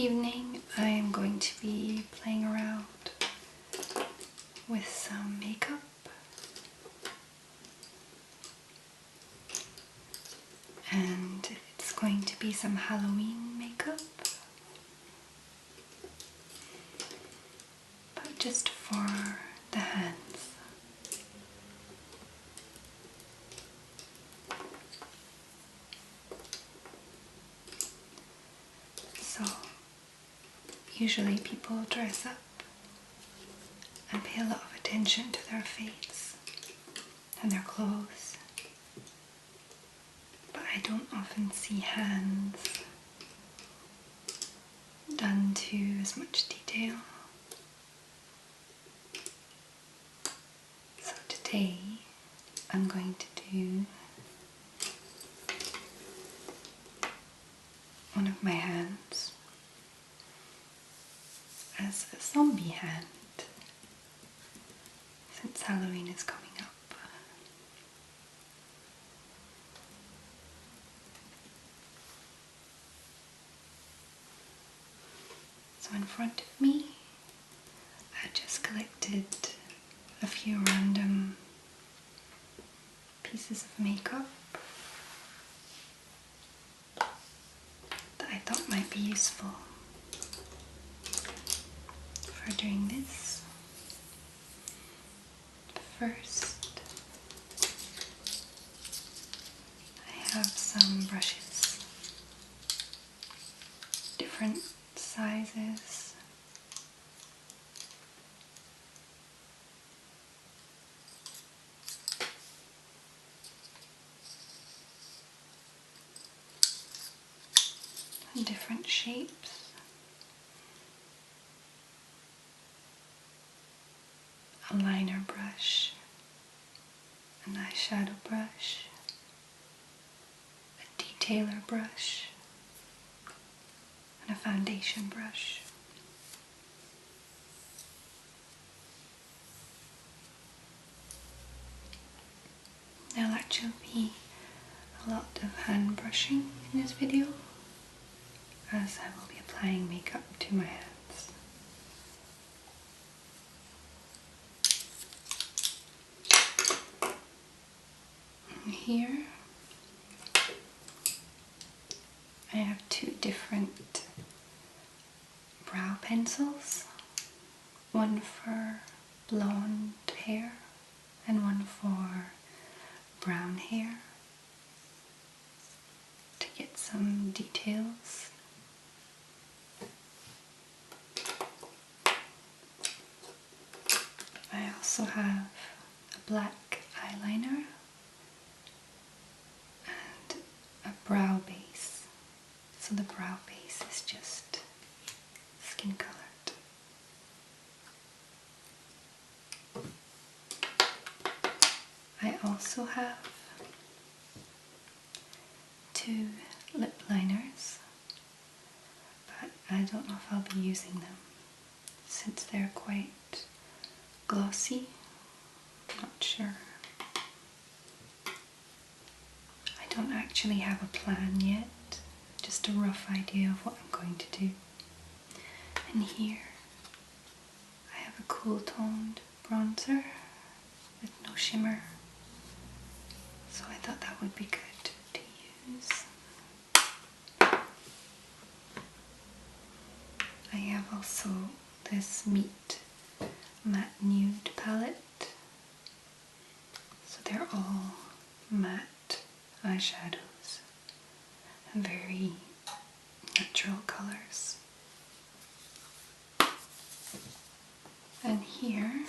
evening I am going to be playing around with some makeup. And it's going to be some Halloween makeup, but just for the hands. So usually people dress up and pay a lot of attention to their face and their clothes, but I don't often see hands done to as much detail. So today I'm going to do one of my hands as a zombie hand, since Halloween is coming up. So in front of me, I just collected a few random pieces of makeup that I thought might be useful for doing this. First, I have some brushes, different sizes. And different shapes. A liner brush, an eyeshadow brush, a detailer brush, and a foundation brush. There'll actually be a lot of hand brushing in this video, as I will be applying makeup to my hands. And here I have two different brow pencils, one for blonde hair and one for brown hair, to get some details. I also have a black eyeliner and a brow base. So the brow base is just skin colored. I also have two lip liners, but I don't know if I'll be using them since they're quite glossy. Not sure. I don't actually have a plan yet, just a rough idea of what I'm going to do. And here I have a cool toned bronzer with no shimmer, so I thought that would be good to use. I have also this Meet Matte Nude palette, so they're all matte eyeshadows and very natural colors. And here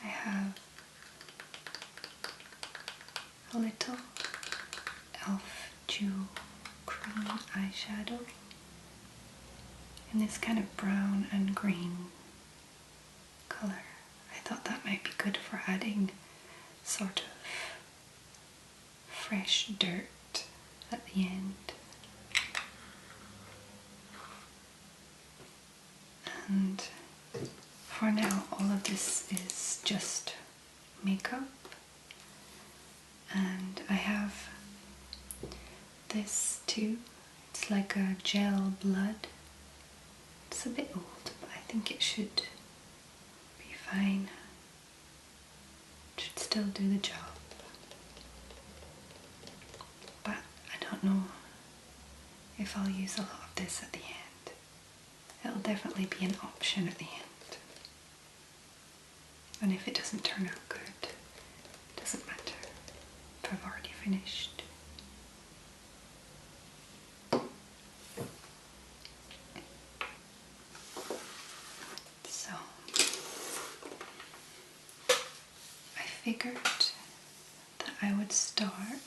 I have a little e.l.f. Jewel Cream eyeshadow in this kind of brown and green color. I thought that might be good for adding sort of fresh dirt at the end. And for now, all of this is just makeup. And I have this too. It's like a gel blood It's a bit old, but I think it should be fine. It should still do the job. But I don't know if I'll use a lot of this at the end. It'll definitely be an option at the end. And if it doesn't turn out good, it doesn't matter if I've already finished. So I figured that I would start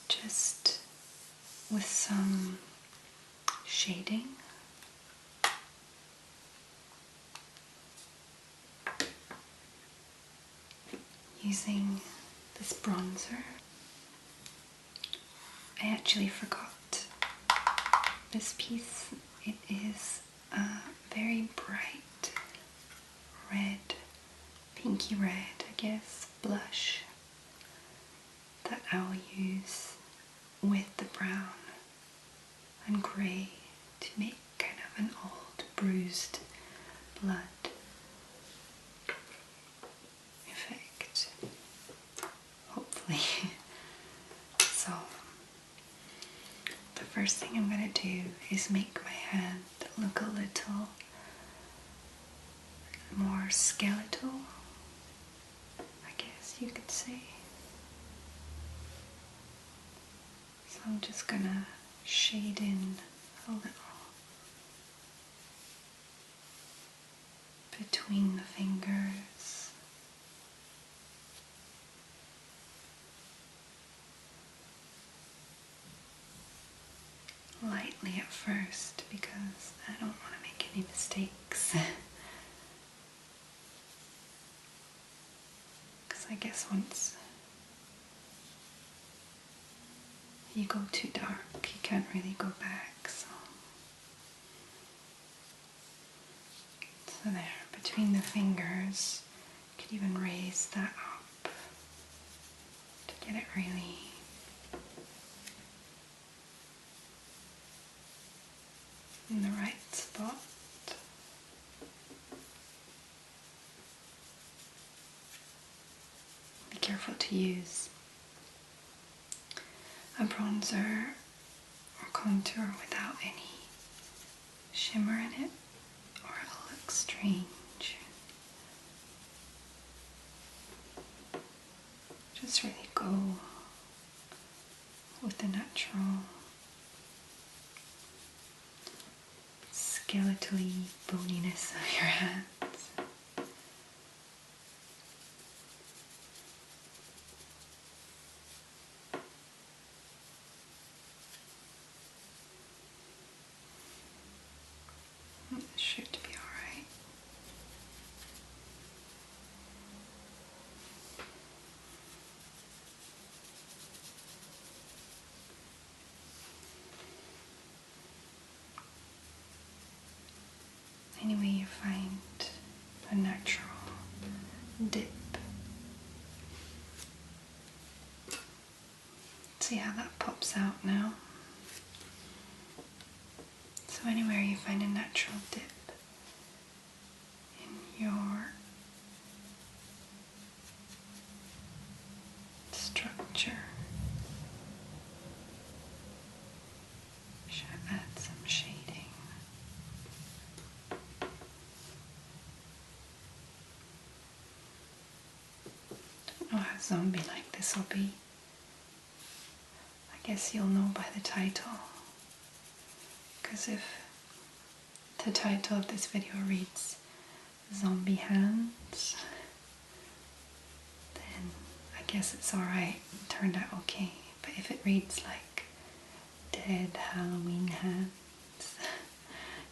just with some shading. Using this bronzer. I actually forgot this piece. It is a very bright red, pinky red, I guess, blush that I'll use with the brown and grey to make kind of an old bruised blood effect, hopefully. So the first thing I'm going to do is make my hand look a little more skeletal, I guess you could say. So I'm just going to shade in a little between the fingers. Lightly at first because I don't want to make any mistakes. Because I guess once you go too dark, you can't really go back. So there, between the fingers, you could even raise that up to get it really in the right spot. Be careful to use a bronzer or contour without any shimmer in it, or it'll look strange. Just really go with the natural skeletally boniness of your hands. This should be alright. Anyway, you find a natural dip. See how that pops out now? So anywhere you find a natural dip in your structure, should add some shading. Don't know how zombie-like this will be. I guess you'll know by the title. Because if the title of this video reads Zombie Hands, then I guess it's alright, it turned out okay. But if it reads like Dead Halloween Hands,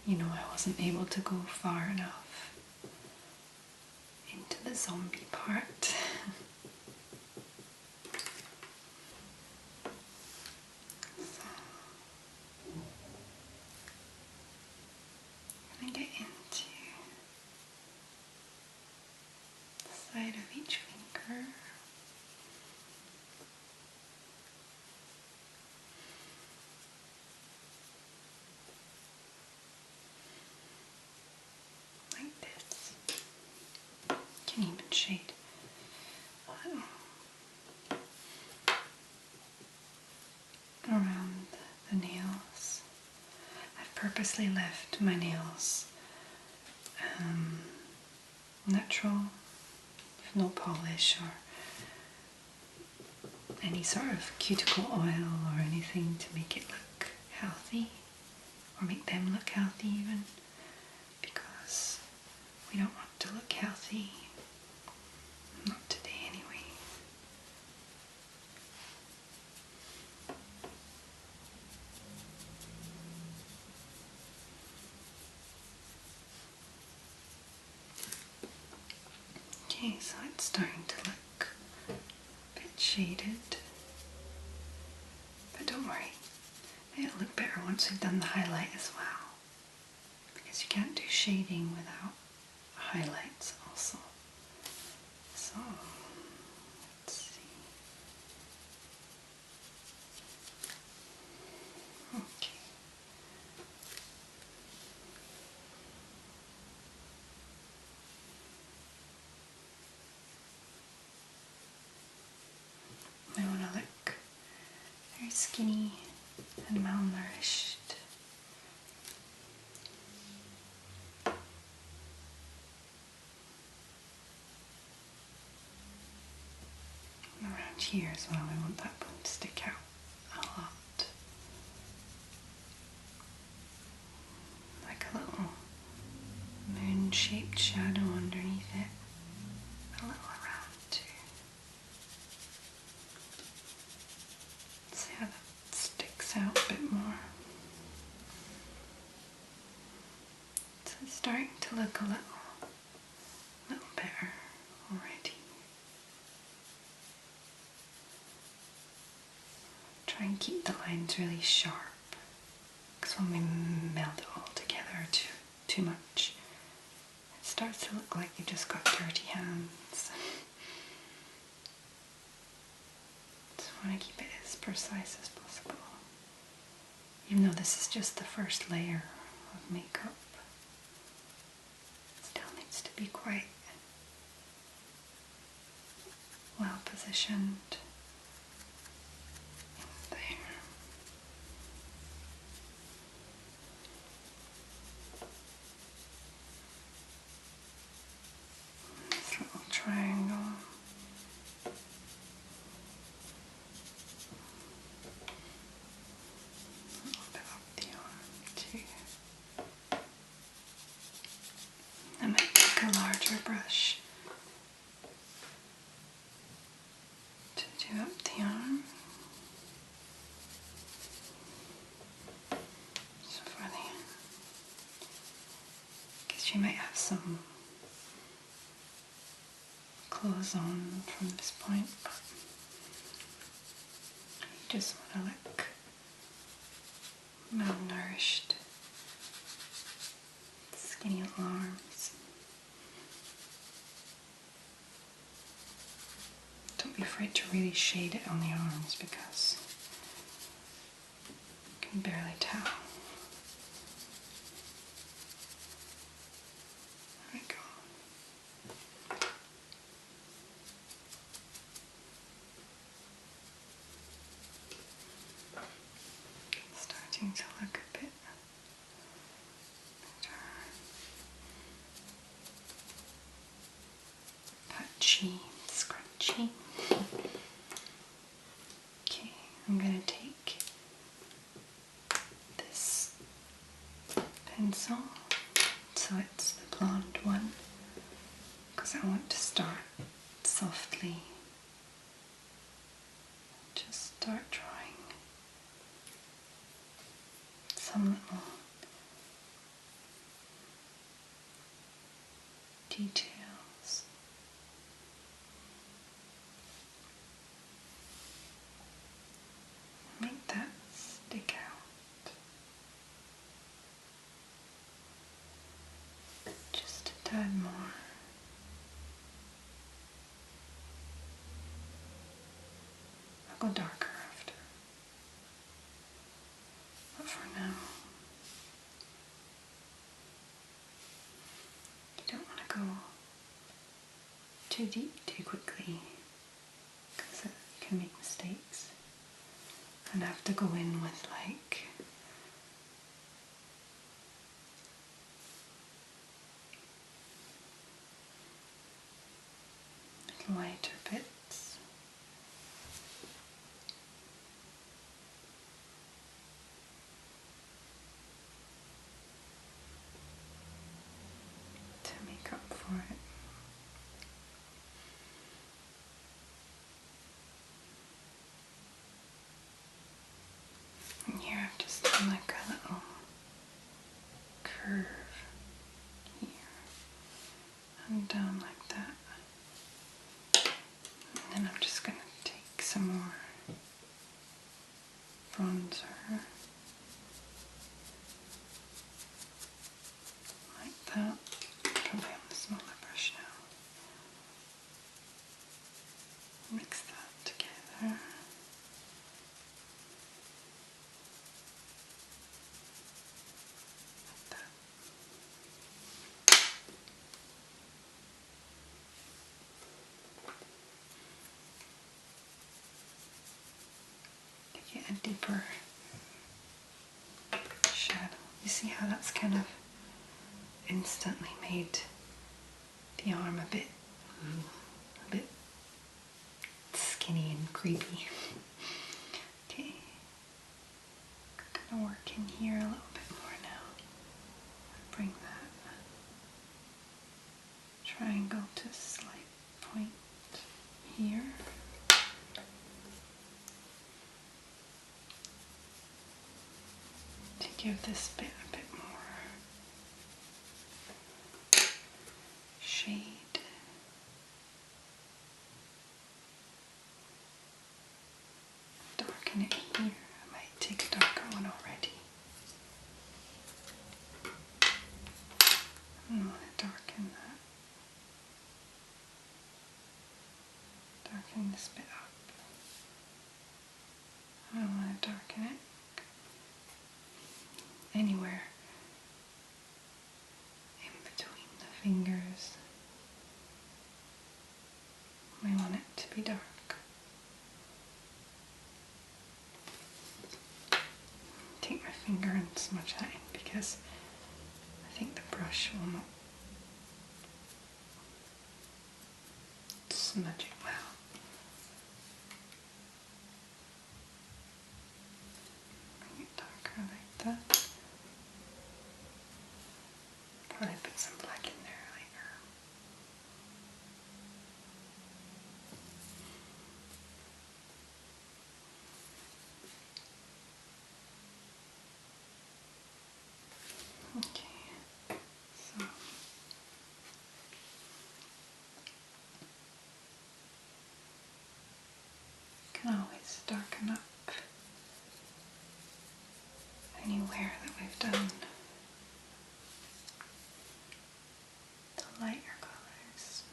you know I wasn't able to go far enough into the zombie part. Get into the side of each finger. different shade. Around the nails. I've purposely left my nails natural, with no polish or any sort of cuticle oil or anything to make it look healthy, or make them look healthy even, because we don't want to look healthy. Not today anyway. Okay, so it's starting to look a bit shaded, but don't worry, it'll look better once we've done the highlight as well, because you can't do shading without highlights also. So, let's see. Okay. I want to look very skinny and malnourished. And around here as well, I want that bone to stick out a lot. Like a little moon-shaped shadow underneath it. A little around too. See how that sticks out a bit more. So it's starting to look a little better already. Try and keep the lines really sharp, because when we meld it all together too much, it starts to look like you've just got dirty hands. Just want to keep it as precise as possible. Even though this is just the first layer of makeup, it still needs to be quite well positioned there. This little triangle. A little bit up the arm too. I might take a larger brush to do up the arm. So for the, because you might have some clothes on from this point, but you just want to look malnourished, skinny little arms. Don't be afraid to really shade it on the arms, because you can barely tell. There we go. Starting to look a bit better. Patchy, scrunchy. Okay, I'm going to take this pencil, so it's the blonde one, because I want to start softly. Just start drawing some little details. Make that stick out. Just a tad more. I'll go darker after. But for now, you don't want to go too deep too quickly, because it can make mistakes. And I have to go in with like lighter bits. To make up for it. And here I've just done like a little curve here and down like that. And then I'm just going to take some more bronzer like that, probably on the smaller brush now. Mix that together. Like that. To get a deeper shadow. You see how that's kind of instantly made the arm a bit skinny and creepy. Okay, I'm gonna work in here a little bit more now. Bring that triangle to a slight point here. To give this bit a bit more shade. Darken it here. I might take a darker one already. I want to darken that. Darken this bit up. I want to darken it anywhere in between the fingers. We want it to be dark. Take my finger and smudge that in because I think the brush will not smudge it well. Bring it darker like that. Probably put some black in there later. Okay, so can always darken up anywhere that we've done the lighter colors.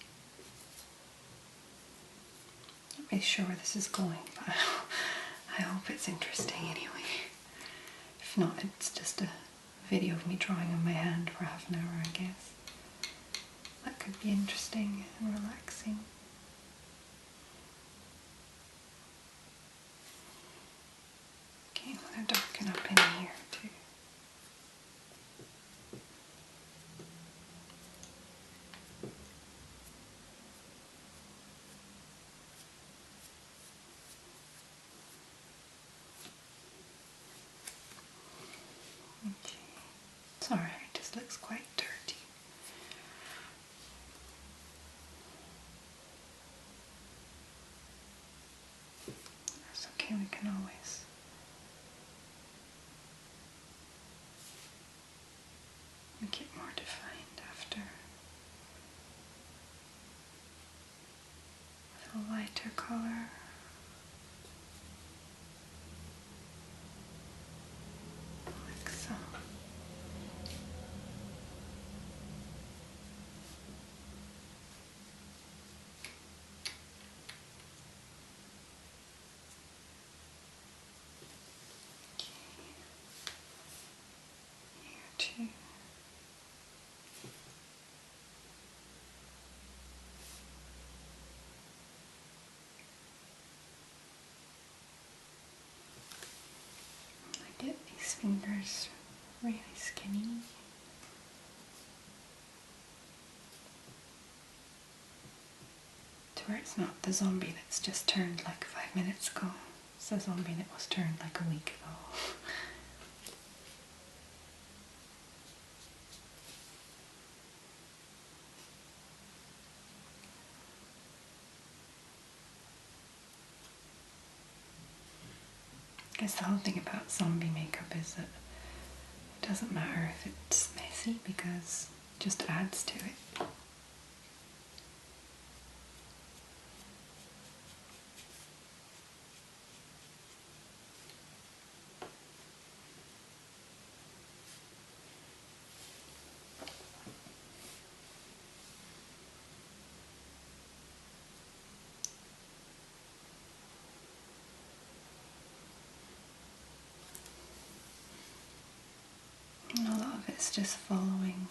Not really sure where this is going, but I hope it's interesting anyway. If not, it's just a video of me drawing on my hand for half an hour, I guess. That could be interesting and relaxing. Okay, I'm going to darken up in here too. Okay, it's alright, it just looks quite dirty. That's okay, we can always make it more defined after with a lighter color. Like so. Here too. This finger's really skinny. To where it's not the zombie that's just turned like 5 minutes ago. It's the zombie that was turned like a week ago. I guess the whole thing about zombie makeup is that it doesn't matter if it's messy because it just adds to it. And a lot of it's just following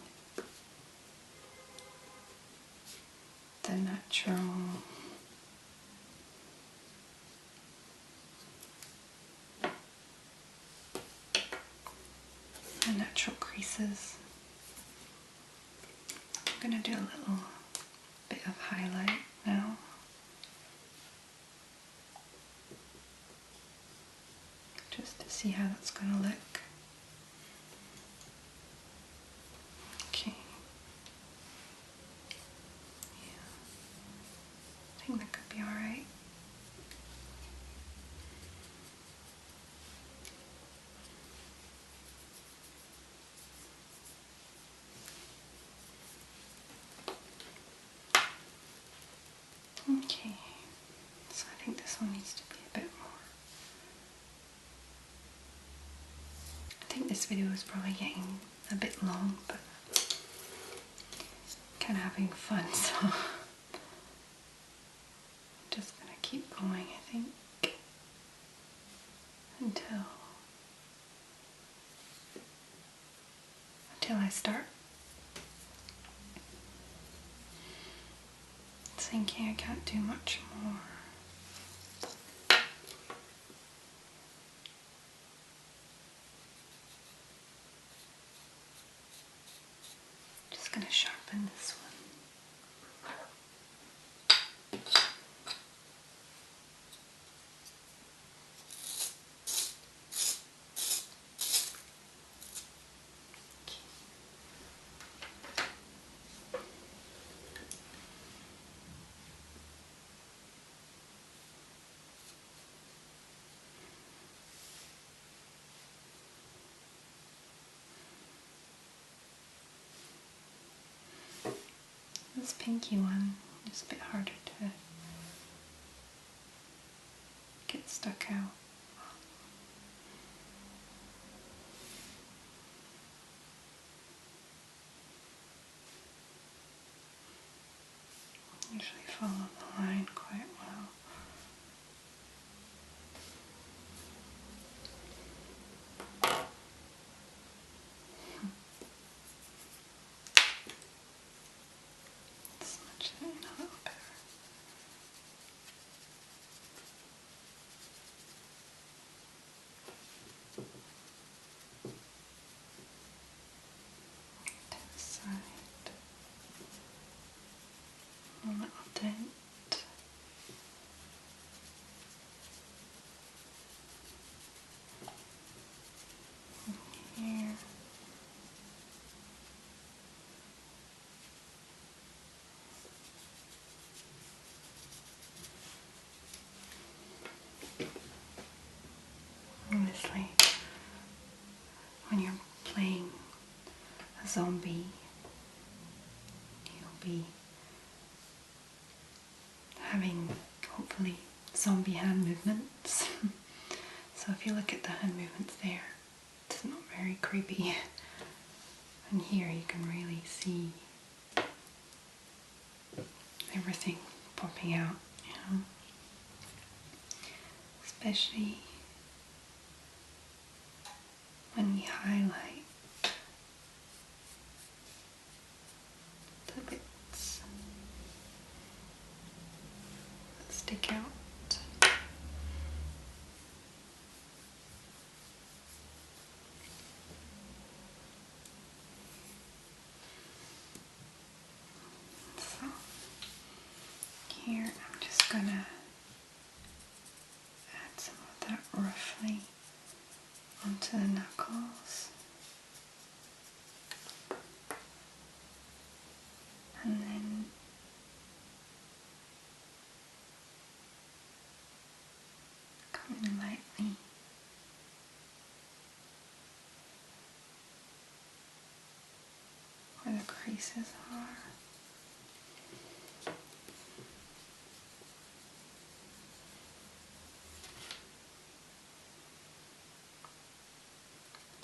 the natural creases. I'm going to do a little bit of highlight now. Just to see how that's going to look. Okay. Yeah. I think that could be alright. Okay. So I think this one needs to be a bit more. I think this video is probably getting a bit long, but kind of having fun, so I'm just gonna keep going, I think, until I start thinking I can't do much more. Just gonna sharpen this one. This pinky one is a bit harder to get stuck out. Usually follow the line quite well. Smudge that in a little bit. To the side. A little dent. Here. Honestly, when you're playing a zombie, you'll be having, hopefully, zombie hand movements. So if you look at the hand movements there, it's not very creepy. And here you can really see everything popping out, you know. Especially when we highlight the bits that stick out. here I'm just gonna add some of that roughly onto the knuckles. And then come in lightly where the creases are.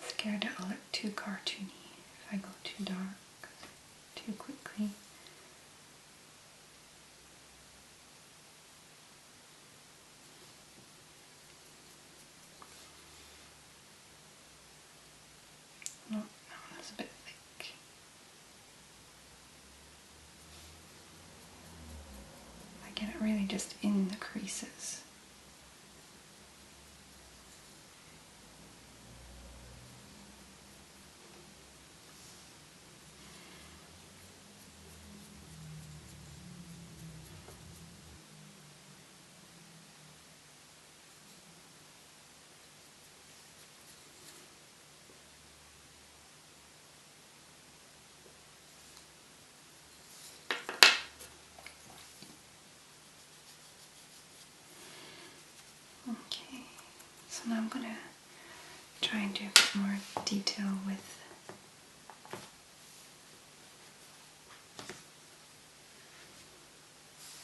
Scared it'll look too cartoony if I go too dark too quickly. No, that one's a bit thick. I get it really just in the creases. Okay, so now I'm going to try and do a bit more detail with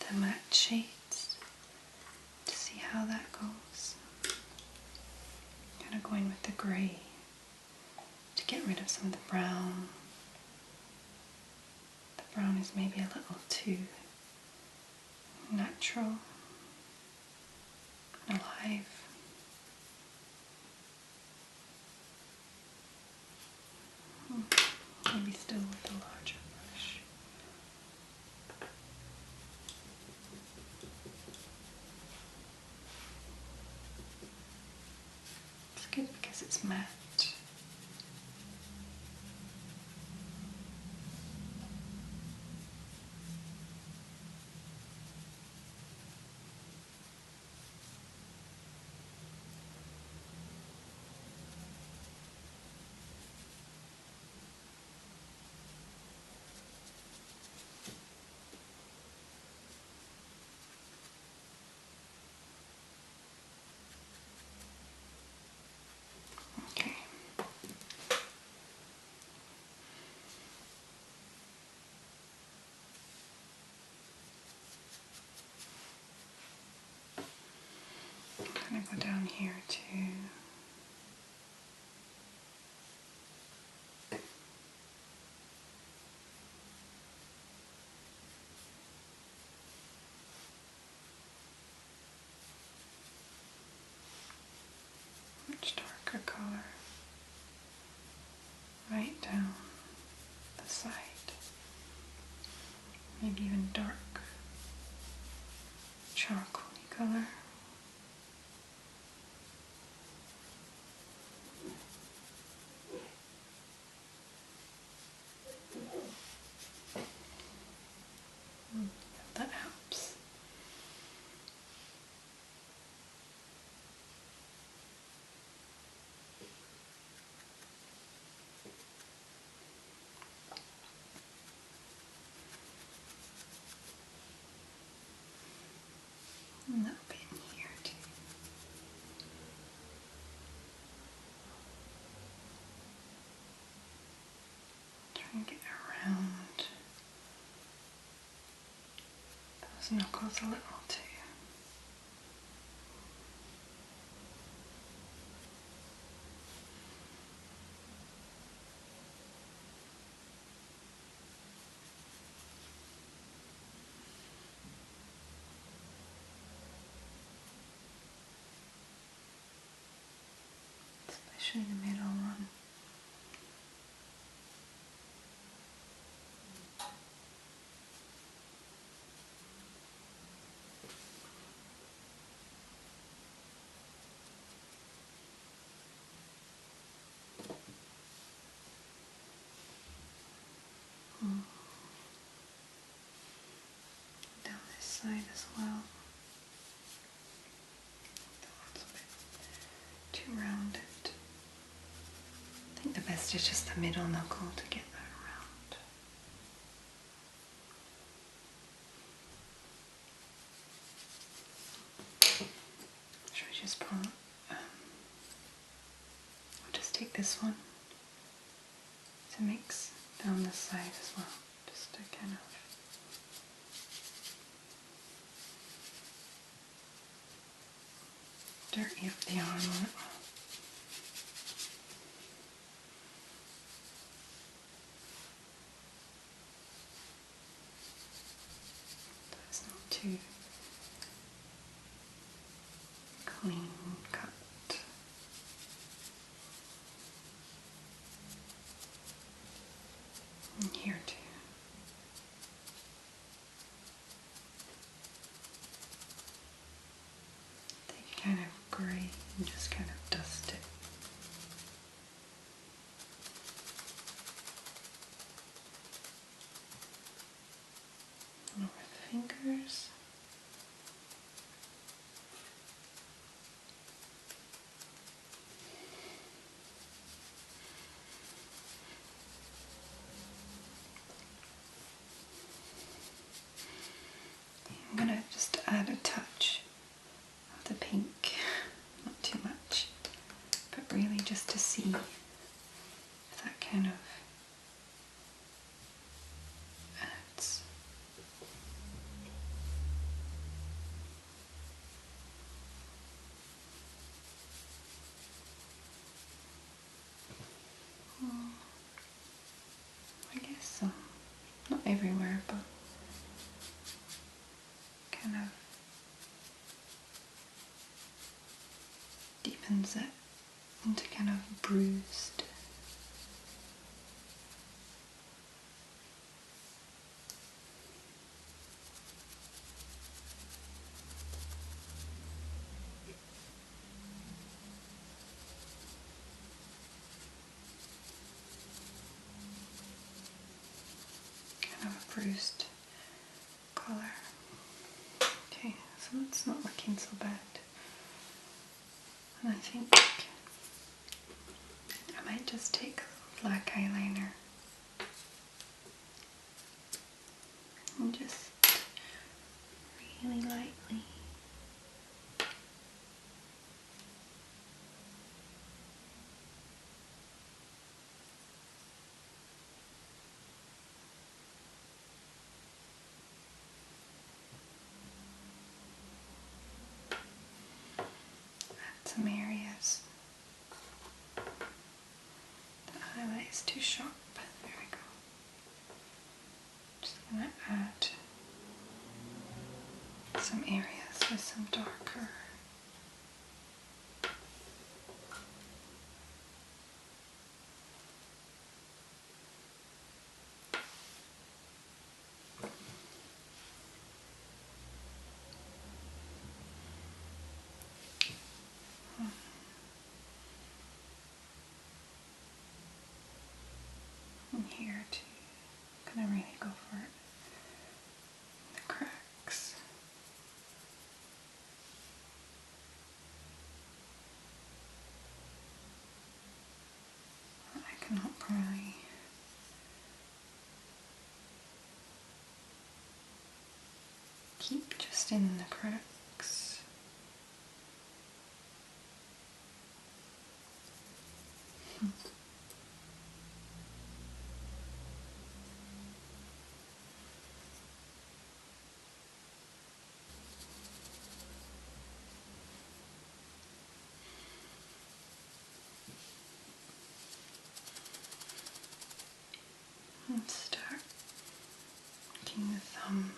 the matte shades to see how that goes. Kind of going with the grey to get rid of some of the brown. The brown is maybe a little too natural and alive. Maybe still with a larger brush. It's good because it's matte. Okay. I'm going to go down here too. Much darker color right down the side, maybe even dark chocolatey color. That helps. A little bit in here too. Try and get around those knuckles a little too. Especially the middle one. Down this side. side as well. That's a bit too rounded. I think the best is just the middle knuckle to get that around. Should we just pull? I'll just take this one to mix down this side as well, just to kind of dirty up the arm a little. That's not too clean cut. And here too. Take kind of grey and just kind of dust it. Over the fingers. I'm going to just add a touch of the pink, not too much, but really just to see if that kind of adds. I guess so. Not everywhere, but kind of deepens it into kind of bruised. Kind of a bruised color. Okay, so it's not looking so bad. And I think I might just take a black eyeliner and just really lightly add some areas. The highlight is too sharp. There we go. Just gonna add some areas with some darker. And here too, gonna really go for it. The cracks. I cannot really keep just in the cracks. And start making the thumb.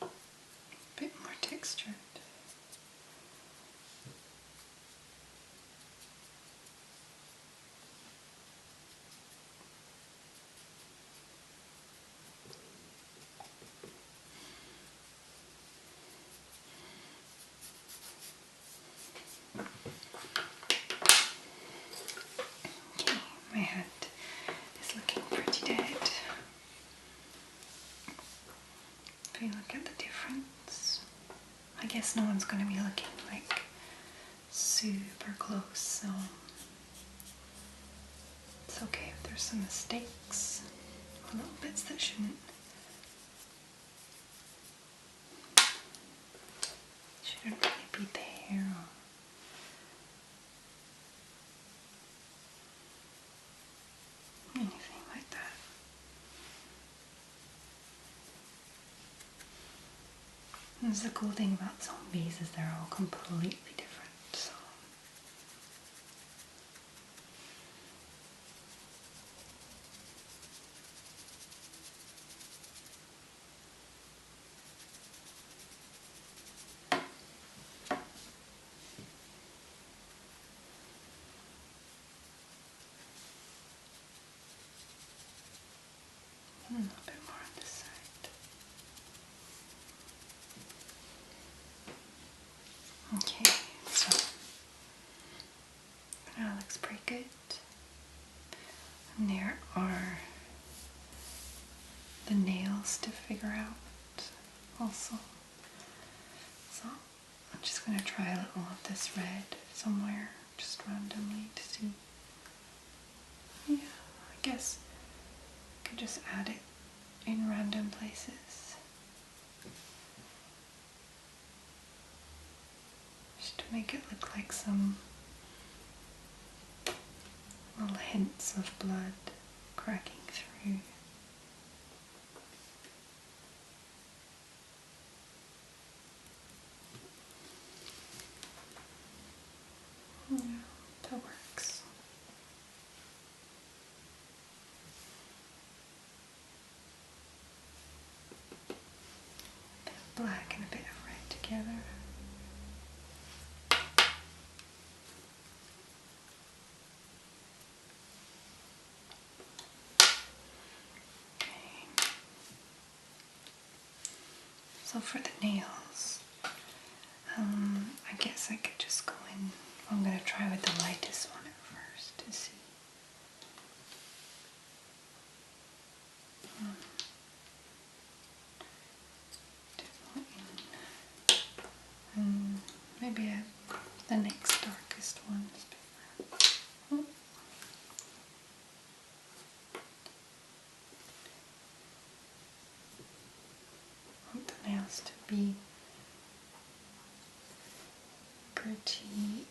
A bit more textured. my hand is looking pretty dead. If you look at the difference, I guess no one's going to be looking like super close, so it's okay if there's some mistakes, or little bits that shouldn't really be there. Or anything like that. And the cool thing about zombies is they're all completely different, so a little bit more on this side. Okay, so that looks pretty good. And there are the nails to figure out also. So I'm just going to try a little of this red somewhere, just randomly to see. Yeah, I guess I could just add it in random places. Just to make it look like some little hints of blood cracking through. Yeah, that works. A bit of black and a bit of red together. Okay. So for the nails, I guess I could just go in. I'm going to try with the lightest one at first to see. Maybe the next darkest one is better. I want the nails to be pretty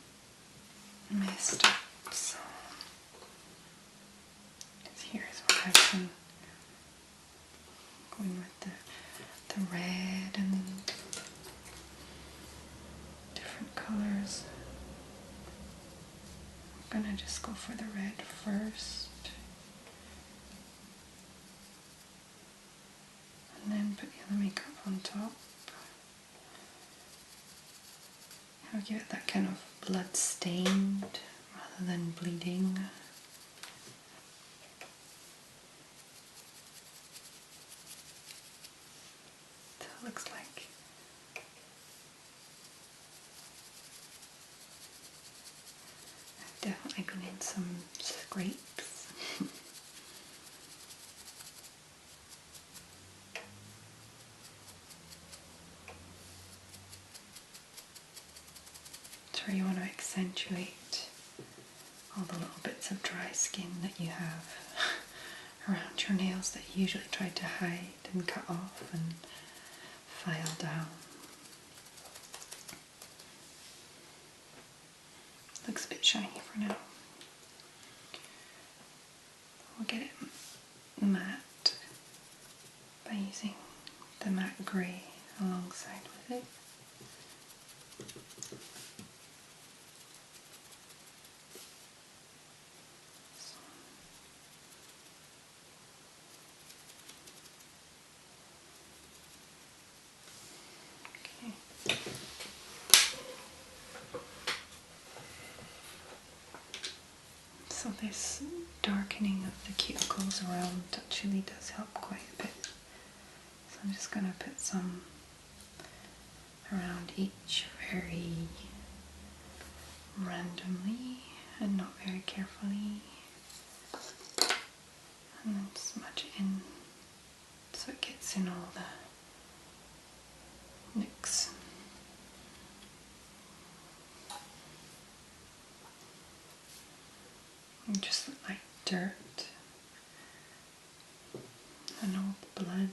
messed up, so here's where I've been going with the red and different colors. I'm gonna just go for the red first, and then put the other makeup on top. I'll give it that kind of blood stained rather than bleeding. So it looks like I've definitely been in some scrapes. So you want to accentuate all the little bits of dry skin that you have around your nails that you usually try to hide and cut off and file down. Looks a bit shiny for now. We'll get it matte by using the matte grey alongside with it. So this darkening of the cuticles around actually does help quite a bit. So I'm just going to put some around each very randomly and not very carefully. dirt and all the blood.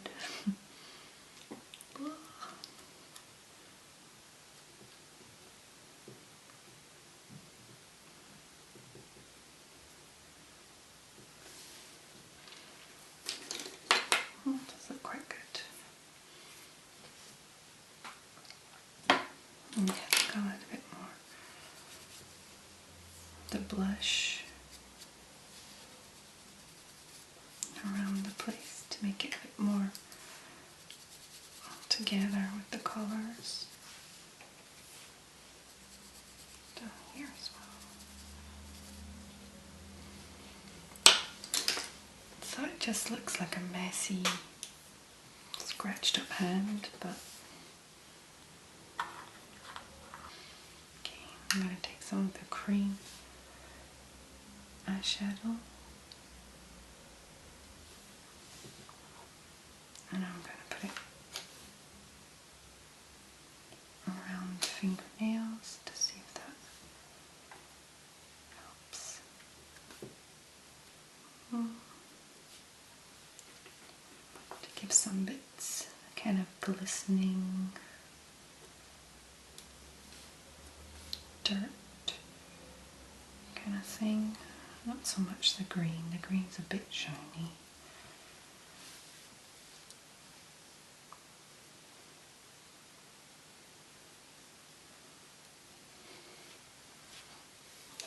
Does look quite good. And I think I'll add a bit more the blush around the place to make it a bit more together with the colors. Down here as well. So it just looks like a messy, scratched up hand, but okay, I'm going to take some of the cream eyeshadow and I'm going to put it around the fingernails to see if that helps. To give some bits kind of glistening dirt kind of thing. Not so much the green. The green's a bit shiny.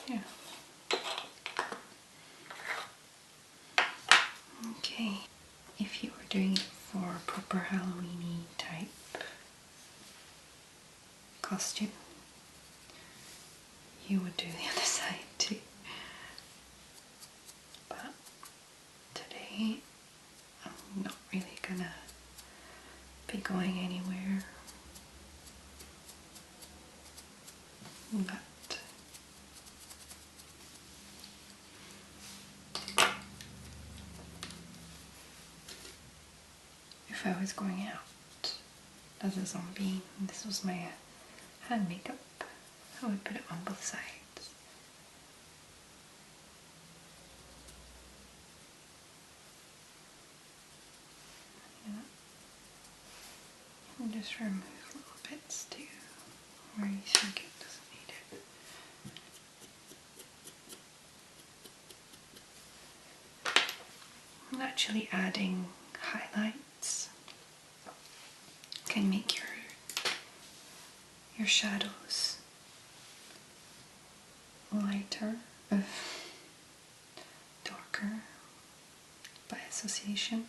Yeah. Okay. If you were doing it for a proper Halloween-y type costume, you would do the other side too. But today, I'm not really gonna be going anywhere. But if I was going out as a zombie and this was my hand makeup, I would put it on both sides. Yeah. And just remove little bits too, where you think it doesn't need it. And actually adding highlights can make your shadows lighter, darker by association.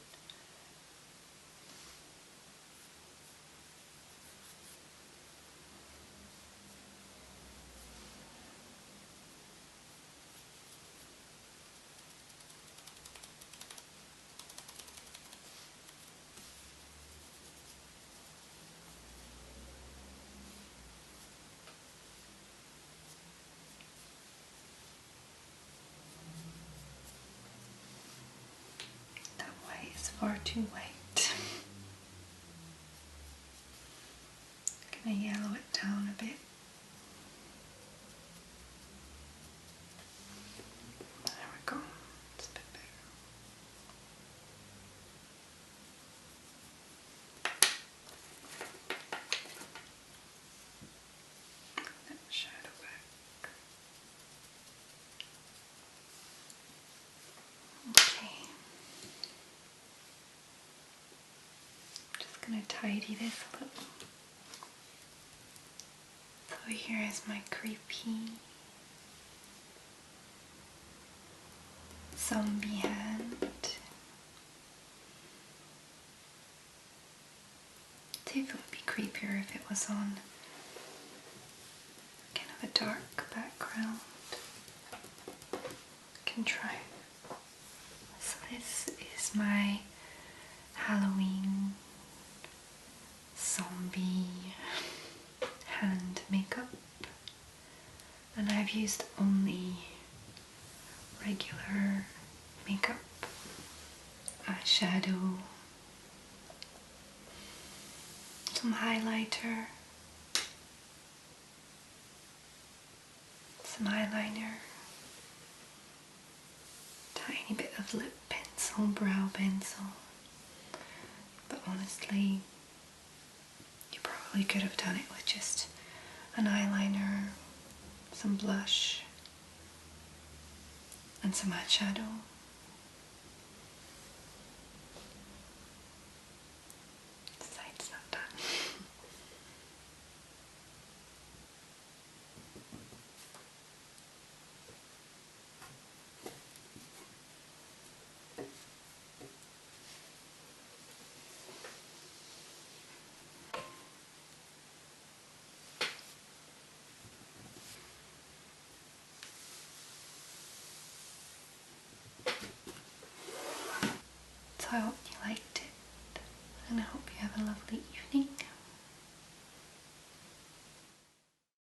That white is far too white. Gonna yellow it down a bit. There we go. It's a bit better. Then shadow back. Okay. Just gonna tidy this a little. So here is my creepy zombie hand. I think it would be creepier if it was on kind of a dark background. Can try. So this is my Halloween zombie hand makeup, and I've used only regular makeup, eyeshadow, some highlighter, some eyeliner, tiny have lip pencil, brow pencil, but honestly, you probably could have done it with just an eyeliner, some blush, and some eyeshadow. This side's not done. So